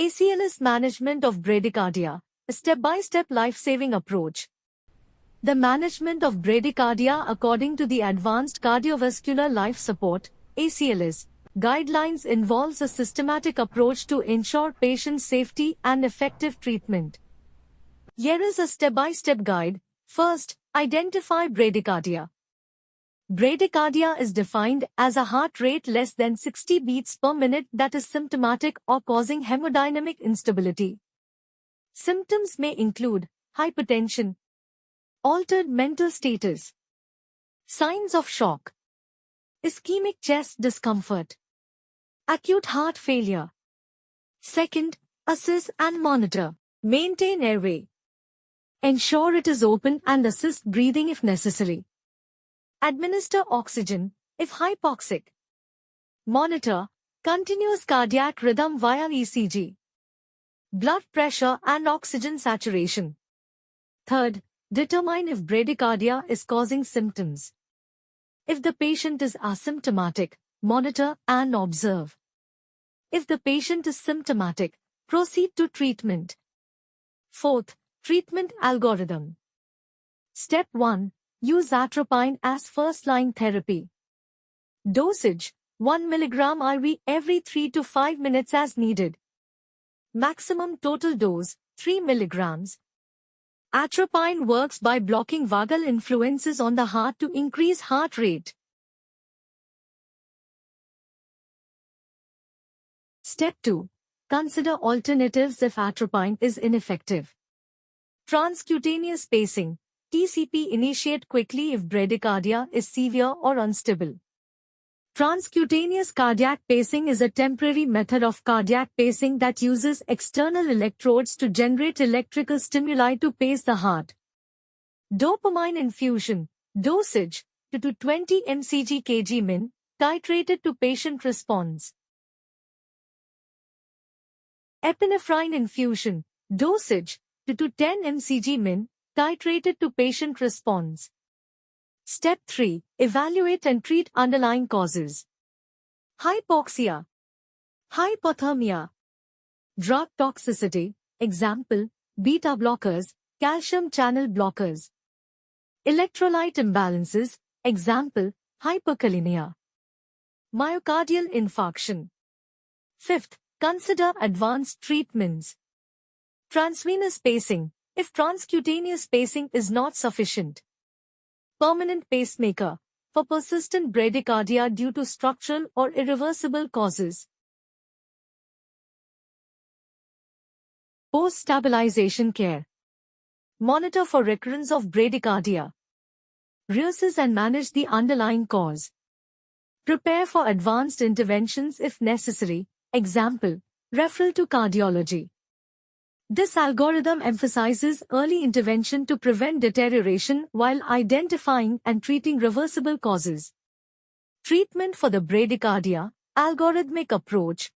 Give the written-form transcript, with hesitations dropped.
ACLS management of bradycardia, a step-by-step life-saving approach. The management of bradycardia according to the Advanced Cardiovascular Life Support (ACLS) guidelines involves a systematic approach to ensure patient safety and effective treatment. Here is a step-by-step guide. First, identify bradycardia. Bradycardia is defined as a heart rate less than 60 beats per minute that is symptomatic or causing hemodynamic instability. Symptoms may include hypertension, altered mental status, signs of shock, ischemic chest discomfort, acute heart failure. Second, assess and monitor. Maintain airway. Ensure it is open and assist breathing if necessary. Administer oxygen if hypoxic. Monitor continuous cardiac rhythm via ECG, blood pressure and oxygen saturation. Third, determine if bradycardia is causing symptoms. If the patient is asymptomatic, monitor and observe. If the patient is symptomatic, proceed to treatment. Fourth, treatment algorithm. Step 1. Use atropine as first-line therapy. Dosage, 1 mg IV every 3 to 5 minutes as needed. Maximum total dose, 3 mg. Atropine works by blocking vagal influences on the heart to increase heart rate. Step 2. Consider alternatives if atropine is ineffective. Transcutaneous pacing, TCP, initiate quickly if bradycardia is severe or unstable. Transcutaneous cardiac pacing is a temporary method of cardiac pacing that uses external electrodes to generate electrical stimuli to pace the heart. Dopamine infusion, dosage, 2 to 20 mcg kg min, titrated to patient response. Epinephrine infusion, dosage, 2 to 10 mcg min, titrated to patient response. Step 3. Evaluate and treat underlying causes. Hypoxia, hypothermia, drug toxicity, example, beta blockers, calcium channel blockers. Electrolyte imbalances, example, hyperkalemia. Myocardial infarction. Fifth, consider advanced treatments. Transvenous pacing, if transcutaneous pacing is not sufficient. Permanent pacemaker, for persistent bradycardia due to structural or irreversible causes. Post-stabilization care. Monitor for recurrence of bradycardia. Reassess and manage the underlying cause. Prepare for advanced interventions if necessary, example, referral to cardiology. This algorithm emphasizes early intervention to prevent deterioration while identifying and treating reversible causes. Treatment for the bradycardia, algorithmic approach,